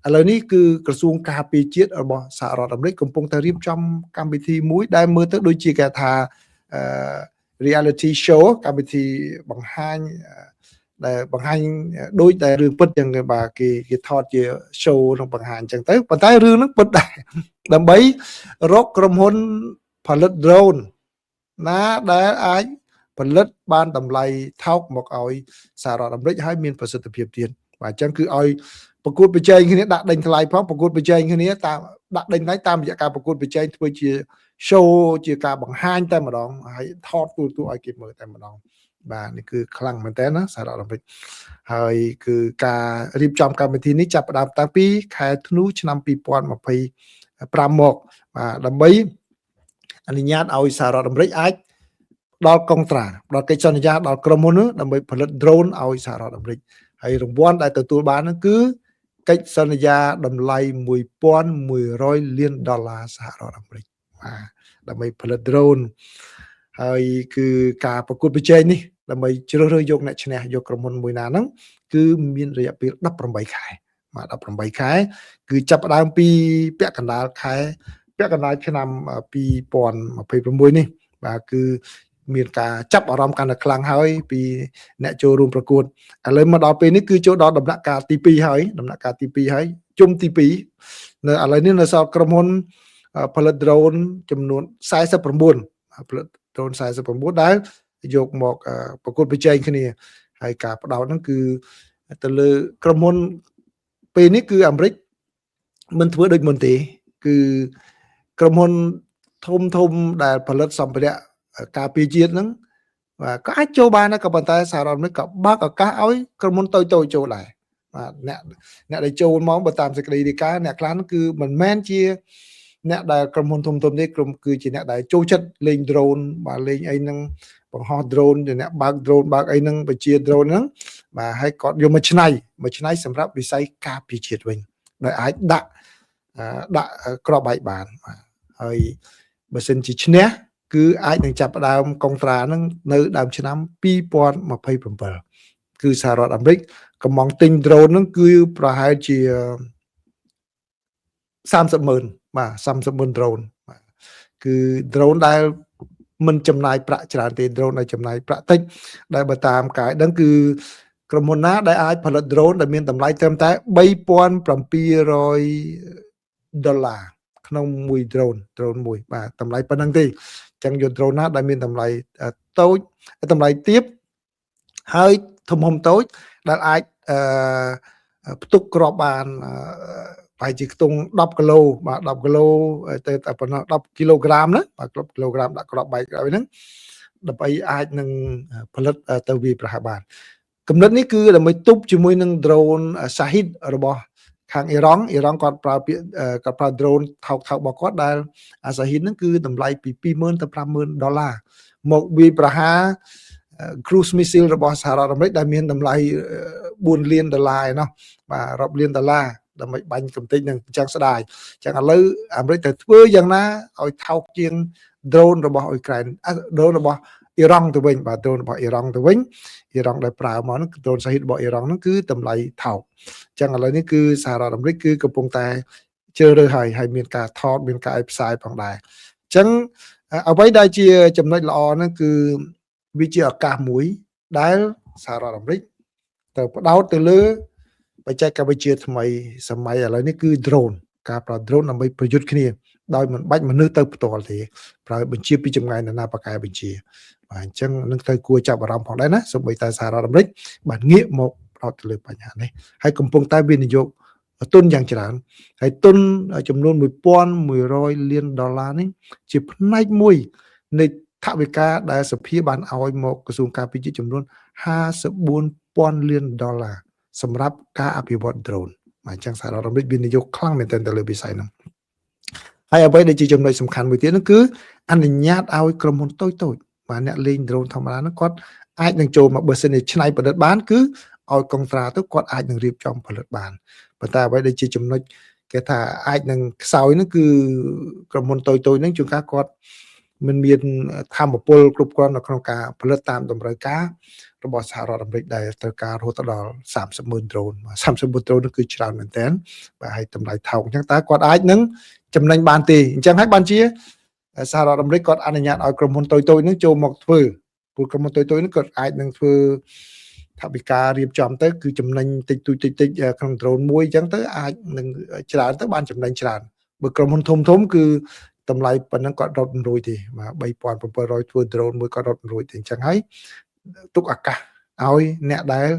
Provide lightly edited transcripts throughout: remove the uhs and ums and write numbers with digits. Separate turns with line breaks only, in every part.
ឥឡូវនេះគឺក្រសួងការពារជាតិរបស់សហរដ្ឋអាមេរិកកំពុងតែរៀបចំកម្មវិធីមួយដែលមើលទៅដូចជាគេថា reality show កម្មវិធីបង្ហាញដែលបង្ហាញដូចតែរឿងពិតចឹងបាទគេថតជា show នឹងបង្ហាញចឹងទៅប៉ុន្តែរឿងហ្នឹងពិតដែរដើម្បីរកក្រុមហ៊ុនផលិត drone ណាដែលអាចផលិតបានតម្លៃថោកមកឲ្យសហរដ្ឋអាមេរិកហើយមានប្រសិទ្ធភាពទៀតបាទអញ្ចឹងគឺឲ្យប្រកួតប្រជែងគ្នាដាក់ដេញថ្លៃផងប្រកួតប្រជែងគ្នាតាមដាក់ដេញថ្លៃតាមរយៈការប្រកួតប្រជែងធ្វើជា show ជាការបង្ហាញតែម្ដងហើយថតទូឲ្យគេមើលតែម្ដងបាទនេះគឺខ្លាំងមែនតើណាសហរដ្ឋអាមេរិកហើយគឺការរៀបចំកម្មវិធីនេះចាប់ផ្ដើមតាំងពីខែធ្នូឆ្នាំ2025មកបាទដើម្បីអនុញ្ញាតឲ្យសហរដ្ឋអាមេរិកអាចដល់កុងត្រាដល់កិច្ចសន្យាដល់ក្រុមហ៊ុននោះដើម្បីផលិត drone ឲ្យសហរដ្ឋអាមេរិកហើយរង្វាន់ដែលទទួលបាននោះគឺកិច្ចសន្យាតម្លៃ$1,100 លានសហរដ្ឋអាមេរិកបាទដើម្បីផលិត drone ហើយគឺការប្រកួតប្រជែងនេះដើម្បីជ្រើសរើសយកអ្នកឈ្នះយកក្រុមហ៊ុនមួយណាហ្នឹងគឺមានរយៈពេល18ខែបាទ18ខែគឺចាប់ផ្ដើមពីពាក់កណ្ដាលឆ្នាំ2026នេះបាទគឺមានការចាប់អារម្មណ៍កាន់តែខ្លាំងហើយពីអ្នកចូលរួមប្រកួតឥឡូវមកដល់ពេលនេះគឺចូលដល់ដំណាក់កាលទី2ហើយជុំទី2នៅឥឡូវនេះនៅសល់ក្រុមហ៊ុនផលិត drone ចំនួន49ផលិត drone 49ដែលយកមកប្រកួតប្រជែងគ្នាហើយការផ្ដោតហ្នឹងគឺទៅលើក្រុមហ៊ុនពេលនេះគឺអាមេរិកមិនធ្វើដូចមុនទេគឺក្រុមហ៊ុនធំដែលផលិតសម្ភារៈការពារជាតិហ្នឹងបាទក៏អាចចូលបានដែរក៏ប៉ុន្តែសហរដ្ឋអាមេរិកក៏បើកឱកាសឲ្យក្រុមហ៊ុនតូចចូលដែរបាទអ្នកដែលចូលមកបើតាមសេចក្តីរាយការណ៍អ្នកខ្លះគឺមិនមែនជាអ្នកដែលក្រុមហ៊ុនធំនេះគឺជាអ្នកដែលចូលចិត្តលេង drone បាទលេងអីហ្នឹងបង្ហោះ drone ជាអ្នកបើក drone បើកអីហ្នឹងបញ្ជា drone ហ្នឹងបាទហើយគាត់យកមកច្នៃសម្រាប់វិស័យការពារជាតិវិញដែលអាចដាក់ក្របបែកបានបាទហើយបើសិនជាឈ្នះគឺអាចនឹងចាប់ផ្ដើមកុងត្រាហ្នឹងនៅដើមឆ្នាំ2027គឺសហរដ្ឋអាមេរិកកំងទិញ drone ហ្នឹងគឺប្រហែលជា30,000បាទ30,000 drone បាទគឺ drone ដែលមិនចំណាយប្រាក់ច្រើនទេ drone ដែលចំណាយប្រាក់តិចដែលបើតាមការដឹងគឺក្រុមហ៊ុនណាដែលអាចផលិត drone ដែលមានតម្លៃត្រឹមតែ$3,700ក្នុងមួយ drone មួយបាទតម្លៃប៉ុណ្្នឹងទេអញ្ចឹងយក drone ណាដែលមានតម្លៃតូចតម្លៃទាបហើយទំហំតូចដែលអាចផ្ទុកគ្រាប់បានប្រហែលជាខ្ទង់10គីឡូបាទ10គីឡូទៅតែប៉ុណ្ណោះ10គីឡូក្រាមណាបាទគ្រប់គីឡូក្រាមដាក់គ្រាប់បែកក្រោយហ្នឹងដើម្បីអាចនឹងផលិតទៅវាប្រហារបានគំនិតនេះគឺដើម្បីទប់ជាមួយនឹង drone Shahid របស់ខាងអ៊ីរ៉ង់គាត់ប្រើពាក្យគាត់ប្រើ drone ថោករបស់គាត់ដែល Shahid ហ្នឹងគឺតម្លៃពី$20,000 ទៅ$50,000មកវាប្រហារ cruise missile របស់សហរដ្ឋអាមេរិកដែលមានតម្លៃ$4 លានឯណោះបាទរាប់លាន$ដើម្បីបាញ់កំទេចនឹងអញ្ចឹងស្ដាយអញ្ចឹងឥឡូវអាមេរិកទៅធ្វើយ៉ាងណាឲ្យថោកជាង drone របស់អ៊ុយក្រែន drone របស់អ៊ីរ៉ង់ទៅវិញបាទ drone របស់អ៊ីរ៉ង់ទៅវិញអ៊ីរ៉ង់ដែលប្រើមកហ្នឹង drone Shahid របស់អ៊ីរ៉ង់ហ្នឹងគឺតម្លៃថោកអញ្ចឹងឥឡូវនេះគឺសហរដ្ឋអាមេរិកគឺកំពុងតែជ្រើសរើសហើយមានការថតមានការផ្សាយផងដែរអញ្ចឹងអ្វីដែលជាចំណុចល្អហ្នឹងគឺវាជាឱកាសមួយដែលសហរដ្ឋអាមេរិកទៅផ្ដោតទៅលើបច្ចេកវិទ្យាថ្មីសម័យឥឡូវនេះគឺ drone ការប្រើ drone ដើម្បីប្រយុទ្ធគ្នាដោយមិនបាច់មនុស្សទៅផ្ទាល់ទេប្រើបញ្ជាពីចម្ងាយណាបកកែបញ្ជាបាទអញ្ចឹងនឹងទៅគួរចាប់អារម្មណ៍ផងដែរណាសូម្បីតែសហរដ្ឋអាមេរិកបានងាកមកផ្ដោតទៅលើបញ្ហានេះហើយកំពុងតែវិនិយោគទុនយ៉ាងច្រើនហើយទុនចំនួន$1,100 លាននេះជាផ្នែកមួយនៃថវិកាដែលសភាបានឲ្យមកក្រសួងការពារជាតិចំនួន$54,000 លានសម្រាប់ការអភិវឌ្ឍ drone បាទអញ្ចឹងសហរដ្ឋអាមេរិកវិនិយោគខ្លាំងមែនទែនទៅលើវិស័យហ្នឹងហើយអ្វីដែលជាចំណុចសំខាន់មួយទៀតនោះគឺអនុញ្ញាតឲ្យក្រុមហ៊ុនតូចបាទអ្នកលេង drone ធម្មតាហ្នឹងគាត់អាចនឹងចូលមកបើសិនជាច្នៃប្រឌិតបានគឺឲ្យកុងត្រាទៅគាត់អាចនឹងរៀបចំផលិតបានប៉ុន្តែអ្វីដែលជាចំណុចគេថាអាចនឹងខ្សោយនោះគឺក្រុមហ៊ុនតូចហ្នឹងជួនកាលគាត់មិនមានធម្មពលគ្រប់គ្រាន់នៅក្នុងការផលិតតាមតម្រូវការ របស់សហរដ្ឋអាមេរិកដែលត្រូវការរហូតដល់30,000 drone 30,000 drone នោះគឺច្រើនមែនទែនបាទហើយតម្លៃថោកអញ្ចឹងតើគាត់អាចនឹងចំណេញបានទេអញ្ចឹងហើយបានជាសហរដ្ឋអាមេរិកគាត់អនុញ្ញាតឲ្យក្រុមហ៊ុនតូចៗនឹងចូលមកធ្វើព្រោះក្រុមហ៊ុនតូចៗនឹងគាត់អាចនឹងធ្វើថាវិការរៀបចំទៅគឺចំណេញតិចតួចក្នុង drone មួយអញ្ចឹងទៅអាចនឹងច្រើនទៅបានចំណេញច្រើនបើក្រុមហ៊ុនធំគឺតម្លៃប៉ុណ្ណឹងគាត់រត់មិនរួចទេបាទ3700ធ្វើ drone មួយគាត់រត់មិនរួចទេអញ្ចឹងហើយទុកឱកាសឲ្យអ្នកដែល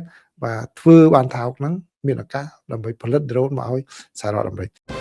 បាទធ្វើបានថោកហ្នឹងមានឱកាសដើម្បីផលិត drone មកឲ្យសហរដ្ឋអាមេរិក